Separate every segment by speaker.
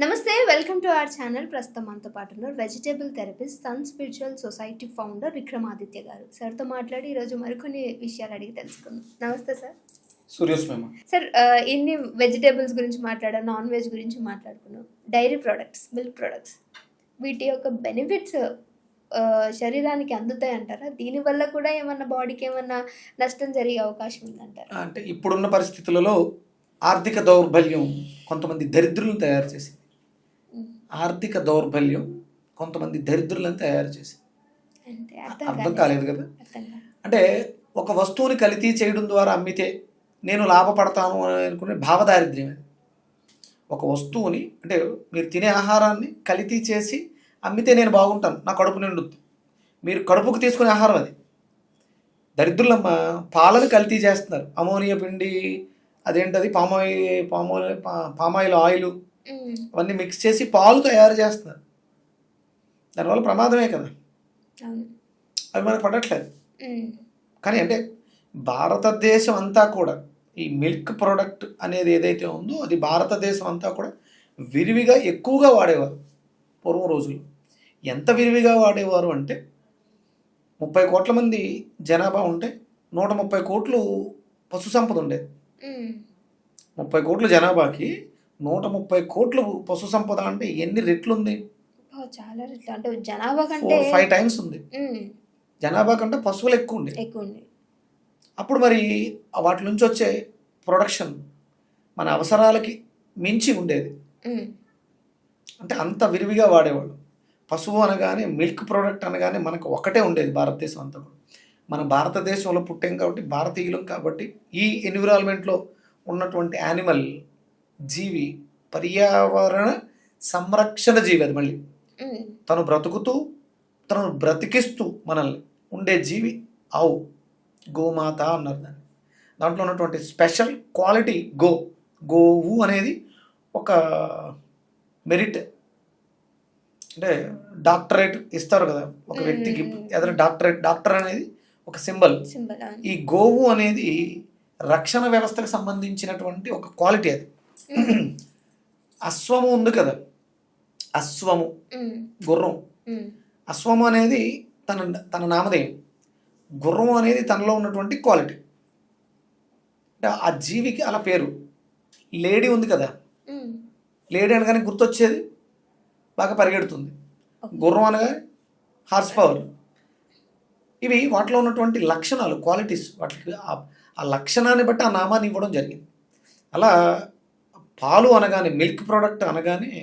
Speaker 1: నమస్తే welcome to our channel. ప్రస్తుతం మనతో పాటు ఉన్నారు vegetable therapist sun spiritual society founder Vikramaditya గారు. సార్తో మాట్లాడి ఈరోజు మరికొన్ని విషయాలు అడిగి తెలుసుకుందాం. నమస్తే సార్.
Speaker 2: సూర్యోస్మేమ
Speaker 1: సార్, ఇన్ని వెజిటేబుల్స్ గురించి మాట్లాడాం, నాన్ వెజ్ గురించి మాట్లాడుకున్నాం, డైరీ ప్రోడక్ట్స్, మిల్క్ ప్రోడక్ట్స్, వీటి యొక్క బెనిఫిట్స్ శరీరానికి అందుతాయి అంటారా? దీనివల్ల కూడా ఏమన్నా బాడీకి ఏమన్నా నష్టం జరిగే అవకాశం ఉందంటారా?
Speaker 2: అంటే ఇప్పుడున్న పరిస్థితులలో ఆర్థిక దౌర్బల్యం కొంతమంది దరిద్రులను తయారు చేసింది. ఆర్థిక దౌర్బల్యం కొంతమంది దరిద్రులను తయారు చేసింది.
Speaker 1: అంటే
Speaker 2: అర్థం కాలేదు కదా.
Speaker 1: అర్థం కాదు.
Speaker 2: అంటే ఒక వస్తువుని కల్తీ చేయడం ద్వారా అమ్మితే నేను లాభపడతాను అని అనుకునే భావదారిద్ర్యం అది. ఒక వస్తువుని అంటే మీరు తినే ఆహారాన్ని కల్తీ చేసి అమ్మితే నేను బాగుంటాను, నా కడుపు నిండుద్ది. మీరు కడుపుకు తీసుకునే ఆహారం అది. దరిద్రులమ్మ పాలను కల్తీ చేస్తున్నారు. అమోనియా పిండి, అదేంటది పామాయిల్ ఆయిల్, అవన్నీ మిక్స్ చేసి పాలు తయారు చేస్తున్నారు. దానివల్ల ప్రమాదమే కదా. అవి మనకు పడట్లేదు. కానీ అంటే భారతదేశం అంతా కూడా ఈ మిల్క్ ప్రోడక్ట్ అనేది ఏదైతే ఉందో అది భారతదేశం అంతా కూడా విరివిగా ఎక్కువగా వాడేవారు పూర్వం రోజులు. ఎంత విరివిగా వాడేవారు అంటే 30 కోట్ల మంది జనాభా ఉంటే 130 కోట్లు పశు సంపద ఉండేది. 30 కోట్ల జనాభాకి 130 కోట్లు పశు సంపద అంటే ఎన్ని రెట్లు ఉంది?
Speaker 1: చాలా రెట్లు. అంటే జనాభా కంటే
Speaker 2: 5 టైమ్స్ ఉంది. జనాభా కంటే పశువులు ఎక్కువ ఉంది. అప్పుడు మరి వాటి నుంచి వచ్చే ప్రొడక్షన్ మన అవసరాలకి మించి ఉండేది. అంటే అంత విరివిగా వాడేవాళ్ళు. పశువు అనగానే, మిల్క్ ప్రోడక్ట్ అనగానే మనకు ఒకటే ఉండేది భారతదేశం అంతా కూడా. మన భారతదేశంలో పుట్టాం కాబట్టి, భారతీయులం కాబట్టి, ఈ ఎన్విరాన్మెంట్లో ఉన్నటువంటి యానిమల్ జీవి, పర్యావరణ సంరక్షణ జీవి అది. మళ్ళీ తను బ్రతుకుతూ తను బ్రతికిస్తూ మనల్ని ఉండే జీవి ఆవు, గోమాత అన్నారు దాన్ని. దాంట్లో ఉన్నటువంటి స్పెషల్ క్వాలిటీ గోవు అనేది ఒక మెరిట్. అంటే డాక్టరేట్ ఇస్తారు కదా ఒక వ్యక్తికి, ఎదురు డాక్టర్ అనేది ఒక సింబల్. ఈ గోవు అనేది రక్షణ వ్యవస్థకు సంబంధించినటువంటి ఒక క్వాలిటీ అది. అశ్వము ఉంది కదా, అశ్వము గుర్రం. అశ్వము అనేది తన నామధేయం. గుర్రం అనేది తనలో ఉన్నటువంటి క్వాలిటీ. అంటే ఆ జీవికి అలా పేరు. లేడీ ఉంది కదా, లేడీ అనగానే గుర్తొచ్చేది బాగా పరిగెడుతుంది. గుర్రం అనగా హార్స్ పవర్. ఇవి వాటిలో ఉన్నటువంటి లక్షణాలు, క్వాలిటీస్, వాటికి ఆ లక్షణాన్ని బట్టి ఆ నామాన్ని ఇవ్వడం జరిగింది. అలా పాలు అనగానే, మిల్క్ ప్రోడక్ట్ అనగానే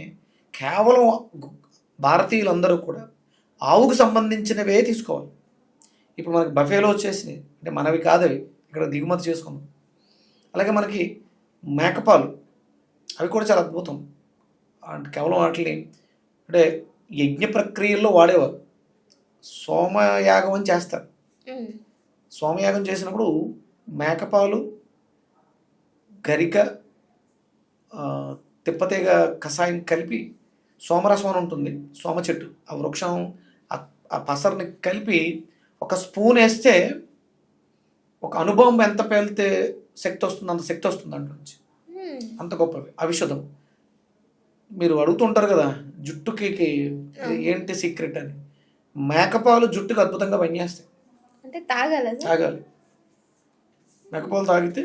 Speaker 2: కేవలం భారతీయులందరూ కూడా ఆవుకు సంబంధించినవే తీసుకోవాలి. ఇప్పుడు మనకి బఫేలో వచ్చేసినాయి, అంటే మనవి కాదవి, ఇక్కడ దిగుమతి చేసుకున్నాం. అలాగే మనకి మేకపాలు, అవి కూడా చాలా అద్భుతం. అంటే కేవలం వాటిని అంటే యజ్ఞ ప్రక్రియల్లో వాడేవారు. సోమయాగం అని చేస్తారు. సోమయాగం చేసినప్పుడు మేకపాలు, గరిక, తిప్పతీగ కషాయం కలిపి సోమరసం అని ఉంటుంది, సోమ చెట్టు, ఆ వృక్షం, ఆ పసర్ని కలిపి ఒక స్పూన్ వేస్తే ఒక అనుభవం ఎంత పేలితే శక్తి వస్తుంది, అంత శక్తి వస్తుంది దాంట్లో నుంచి. అంత గొప్పవి. అవిషధం. మీరు అడుగుతుంటారు కదా జుట్టుకి ఏంటి సీక్రెట్ అని. మేకపాలు జుట్టుకి అద్భుతంగా పనిచేస్తాయి.
Speaker 1: అంటే తాగాలి.
Speaker 2: మేకపాలు తాగితే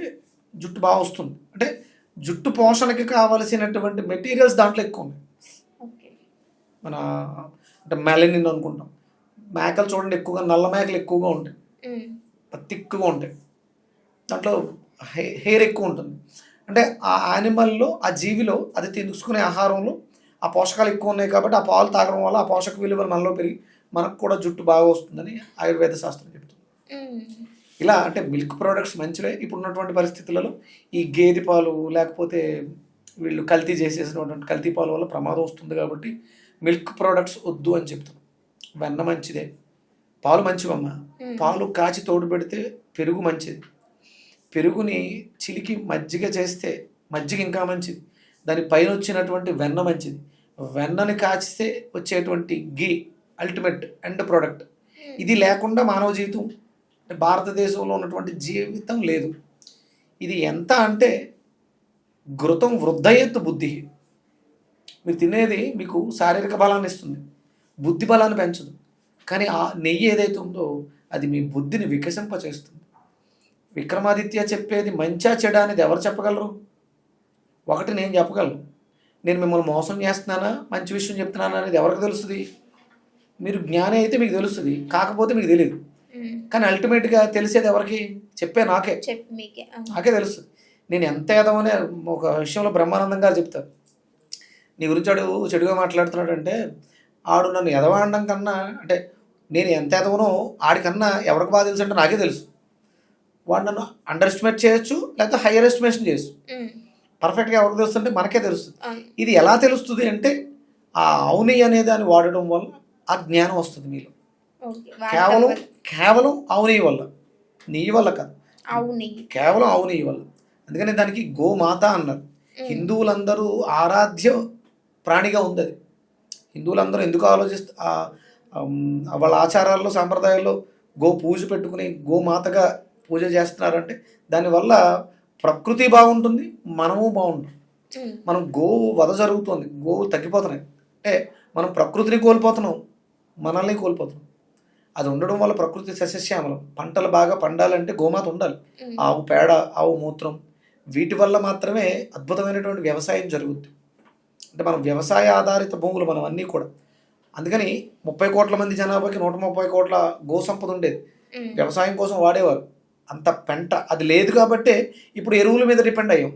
Speaker 2: జుట్టు బాగా వస్తుంది. అంటే జుట్టు పోషణకి కావలసినటువంటి మెటీరియల్స్ దాంట్లో ఎక్కువ ఉన్నాయి. మన అంటే మెలనిన్ అనుకుంటాం. మేకలు చూడండి, ఎక్కువగా నల్ల మేకలు ఎక్కువగా ఉంటాయి, తిక్కుగా ఉంటాయి. దాంట్లో హెయిర్ ఎక్కువ ఉంటుంది. అంటే ఆ యానిమల్లో, ఆ జీవిలో, అది తీసుకునే ఆహారంలో ఆ పోషకాలు ఎక్కువ ఉన్నాయి కాబట్టి ఆ పాలు తాగడం వల్ల ఆ పోషక విలువలు మనలో పెరిగి మనకు కూడా జుట్టు బాగా వస్తుందని ఆయుర్వేద శాస్త్రం చెప్తుంది. ఇలా అంటే మిల్క్ ప్రోడక్ట్స్ మంచివే. ఇప్పుడు ఉన్నటువంటి పరిస్థితులలో ఈ గేదె పాలు లేకపోతే వీళ్ళు కల్తీ చేసేసినటువంటి కల్తీ పాలు వల్ల ప్రమాదం వస్తుంది కాబట్టి మిల్క్ ప్రోడక్ట్స్ వద్దు అని చెప్తాం. వెన్న మంచిదే, పాలు మంచివమ్మ. పాలు కాచి తోడు పెడితే పెరుగు మంచిది. పెరుగుని చిలికి మజ్జిగ చేస్తే మజ్జిగ ఇంకా మంచిది. దాని పైన వచ్చినటువంటి వెన్న మంచిది. వెన్నని కాచిస్తే వచ్చేటువంటి గీ అల్టిమేట్ ఎండ్ ప్రోడక్ట్. ఇది లేకుండా మానవ జీవితం, భారతదేశంలో ఉన్నటువంటి జీవితం లేదు. ఇది ఎంత అంటే ఘృతం వృద్ధయత్ బుద్ధి. మీరు తినేది మీకు శారీరక బలాన్ని ఇస్తుంది, బుద్ధి బలాన్ని పెంచదు. కానీ ఆ నెయ్యి ఏదైతే ఉందో అది మీ బుద్ధిని వికసింపచేస్తుంది. విక్రమాదిత్య చెప్పేది మంచా చెడా అనేది ఎవరు చెప్పగలరు? ఒకటి నేను చెప్పగలను. నేను మిమ్మల్ని మోసం చేస్తున్నానా మంచి విషయం చెప్తున్నానా అనేది ఎవరికి తెలుస్తుంది? మీరు జ్ఞాని అయితే మీకు తెలుస్తుంది, కాకపోతే మీకు తెలియదు. కానీ అల్టిమేట్గా తెలిసేది ఎవరికి? చెప్పే నాకే, నాకే తెలుస్తుంది. నేను ఎంత ఎదవనే ఒక విషయంలో బ్రహ్మానందం గారు చెప్తారు, నీ గురించి వాడు చెడుగా మాట్లాడుతున్నాడు అంటే ఆడు నన్ను ఎదవాడడం కన్నా, అంటే నేను ఎంత ఎదవనో ఆడికన్నా ఎవరికి బాగా తెలుసు అంటే నాకే తెలుసు. వాడు నన్ను అండర్ ఎస్టిమేట్ చేయొచ్చు, లేకపోతే హైయర్ ఎస్టిమేషన్ చేయొచ్చు. పర్ఫెక్ట్గా ఎవరికి తెలుస్తుంటే మనకే తెలుస్తుంది. ఇది ఎలా తెలుస్తుంది అంటే ఆ అవుని అనే దాన్ని వాడడం వల్ల ఆ జ్ఞానం వస్తుంది మీలో. కేవలం అవుని వల్ల, నెయ్యి వల్ల కాదు, కేవలం అవుని వల్ల. అందుకని దానికి గోమాత అన్నారు. హిందువులందరూ ఆరాధ్య ప్రాణిగా ఉంది అది. హిందువులందరూ ఎందుకు వాళ్ళ ఆచారాల్లో సాంప్రదాయాల్లో గో పూజ పెట్టుకుని గోమాతగా పూజ చేస్తున్నారంటే దానివల్ల ప్రకృతి బాగుంటుంది, మనము బాగుంటుంది. మనం గోవు వధ జరుగుతుంది, గోవు తగ్గిపోతున్నాయి అంటే మనం ప్రకృతిని కోల్పోతున్నాం, మనల్ని కోల్పోతున్నాం. అది ఉండడం వల్ల ప్రకృతి సస్యశ్యామలం. పంటలు బాగా పండాలంటే గోమాత ఉండాలి. ఆవు పేడ, ఆవు మూత్రం, వీటి వల్ల మాత్రమే అద్భుతమైనటువంటి వ్యవసాయం జరుగుద్ది. అంటే మనం వ్యవసాయ ఆధారిత భూములు మనం అన్నీ కూడా. అందుకని 30 కోట్ల మంది జనాభాకి 130 కోట్ల గో సంపద ఉండేది, వ్యవసాయం కోసం వాడేవారు. అంత పెంట అది లేదు కాబట్టే ఇప్పుడు ఎరువుల మీద డిపెండ్ అయ్యాం.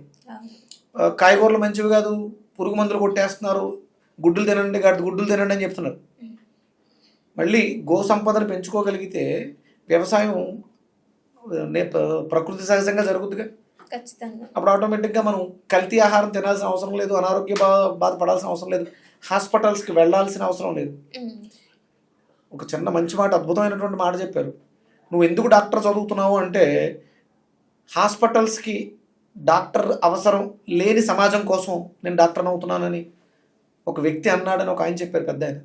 Speaker 2: కాయగూరలు మంచివి కాదు, పురుగు మందులు కొట్టేస్తున్నారు, గుడ్డులు తినండి గుడ్డులు తినండి అని చెప్తున్నారు. మళ్ళీ గో సంపదను పెంచుకోగలిగితే వ్యవసాయం ప్రకృతి సహజంగా జరుగుతుందిగా. అప్పుడు ఆటోమేటిక్గా మనం కల్తీ ఆహారం తినాల్సిన అవసరం లేదు, అనారోగ్య బాధపడాల్సిన అవసరం లేదు, హాస్పిటల్స్కి వెళ్ళాల్సిన అవసరం లేదు. ఒక చిన్న మంచి మాట, అద్భుతమైనటువంటి మాట చెప్పారు. నువ్వు ఎందుకు డాక్టర్ చదువుతున్నావు అంటే హాస్పిటల్స్కి డాక్టర్ అవసరం లేని సమాజం కోసం నేను డాక్టర్ని అవుతున్నానని ఒక వ్యక్తి అన్నాడని ఒక ఆయన చెప్పారు, పెద్ద ఆయన.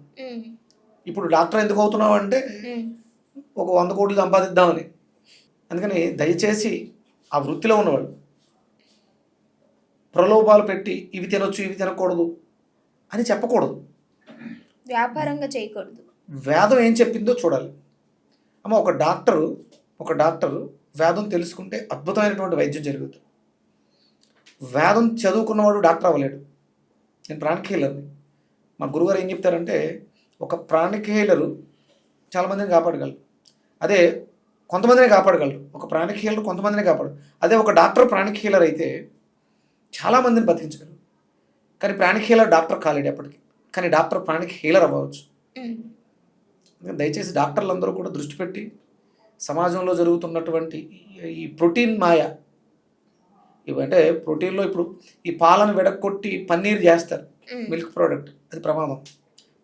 Speaker 2: ఇప్పుడు డాక్టర్ ఎందుకు అవుతున్నావు అంటే ఒక 100 కోట్లు సంపాదిద్దామని. అందుకని దయచేసి ఆ వృత్తిలో ఉన్నవాళ్ళు ప్రలోభాలు పెట్టి ఇవి తినొచ్చు ఇవి తినకూడదు అని చెప్పకూడదు,
Speaker 1: వ్యాపారంగా చేయకూడదు. వేదం
Speaker 2: ఏం చెప్పిందో చూడాలి. అమ్మ ఒక డాక్టరు వేదం తెలుసుకుంటే అద్భుతమైనటువంటి వైద్యం జరుగుతుంది. వేదం చదువుకున్నవాడు డాక్టర్ అవ్వలేడు. నేను ప్రాణిక్ హీలర్ని. మా గురుగారు ఏం చెప్తారంటే ఒక ప్రాణిక్ హీలరు చాలామందిని కాపాడగలరు, అదే కొంతమందిని కాపాడగలరు. ఒక ప్రాణిక్ హీలర్ కొంతమందిని కాపాడు. అదే ఒక డాక్టర్ ప్రాణిక్ హీలర్ అయితే చాలామందిని బతికించగలరు. కానీ ప్రాణిక్ హీలర్ డాక్టర్ కాలేడు ఎప్పటికీ, కానీ డాక్టర్ ప్రాణిక్ హీలర్ అవ్వచ్చు. దయచేసి డాక్టర్లందరూ కూడా దృష్టి పెట్టి సమాజంలో జరుగుతున్నటువంటి ఈ ప్రోటీన్ మాయ, ఇవంటే ప్రోటీన్లో ఇప్పుడు ఈ పాలను విడగొట్టి పన్నీర్ చేస్తారు, మిల్క్ ప్రోడక్ట్, అది ప్రమాదం.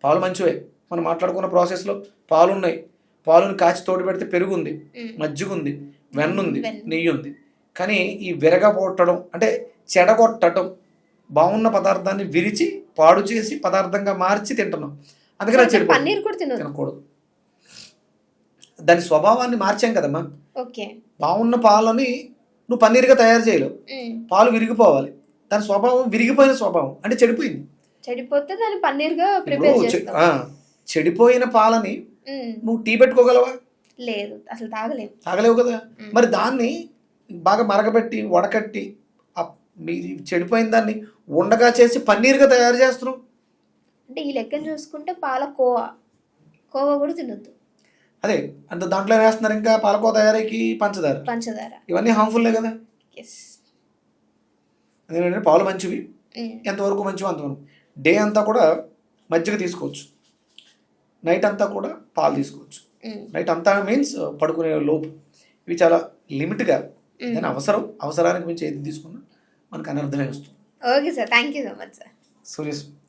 Speaker 2: పాలు మంచివే, మనం మాట్లాడుకున్న ప్రాసెస్లో పాలు ఉన్నాయి, పాలుని కాచి తోడు పెడితే పెరుగు ఉంది, మజ్జిగ ఉంది, వెన్న ఉంది, నెయ్యి ఉంది. కానీ ఈ విరగబొట్టడం అంటే చెడగొట్టడం, బాగున్న పదార్థాన్ని విరిచి పాడు చేసి పదార్థంగా మార్చి తింటున్నాం. అందుకని అది
Speaker 1: పన్నీర్ కూడా
Speaker 2: తినకూడదు. దాని స్వభావాన్ని మార్చాం కదమ్మా. బాగున్న పాలని నువ్వు పన్నీర్గా తయారు చేయలేవు, పాలు విరిగిపోవాలి. దాని స్వభావం విరిగిపోయిన స్వభావం అంటే చెడిపోయింది.
Speaker 1: చెడిపోతే దాన్ని పన్నీర్గా ప్రిపేర్ చేస్తాం.
Speaker 2: చెడిపోయిన పాలని నువ్వు టీ పెట్టుకోగలవా?
Speaker 1: లేదు, అసలు
Speaker 2: తాగలేవు కదా. మరి దాన్ని బాగా మరగబెట్టి వడకట్టి మీ చెడిపోయిన దాన్ని ఉండగా చేసి పన్నీర్గా తయారు చేస్తున్నావు.
Speaker 1: అంటే ఈ లెక్కను చూసుకుంటే పాల కోవా కూడా తినొద్దు.
Speaker 2: అదే అంటే దాంట్లో వేస్తున్నారు ఇంకా పాలకోవ తయారీకి పంచదార, ఇవన్నీ హార్మ్ఫుల్లే కదా. ఎందుకంటే పాలు మంచివి, ఎంతవరకు మంచివి అంతవరకు. డే అంతా కూడా మజ్జిగ తీసుకోవచ్చు, నైట్ అంతా కూడా పాలు తీసుకోవచ్చు. నైట్ అంతా మీన్స్ పడుకునే లోపు. ఇవి చాలా లిమిట్గా, కానీ అవసరానికి మించి ఏది తీసుకున్నా మనకు అనర్థమే వస్తుంది.
Speaker 1: Okay sir, thank you so much sir.
Speaker 2: Surya's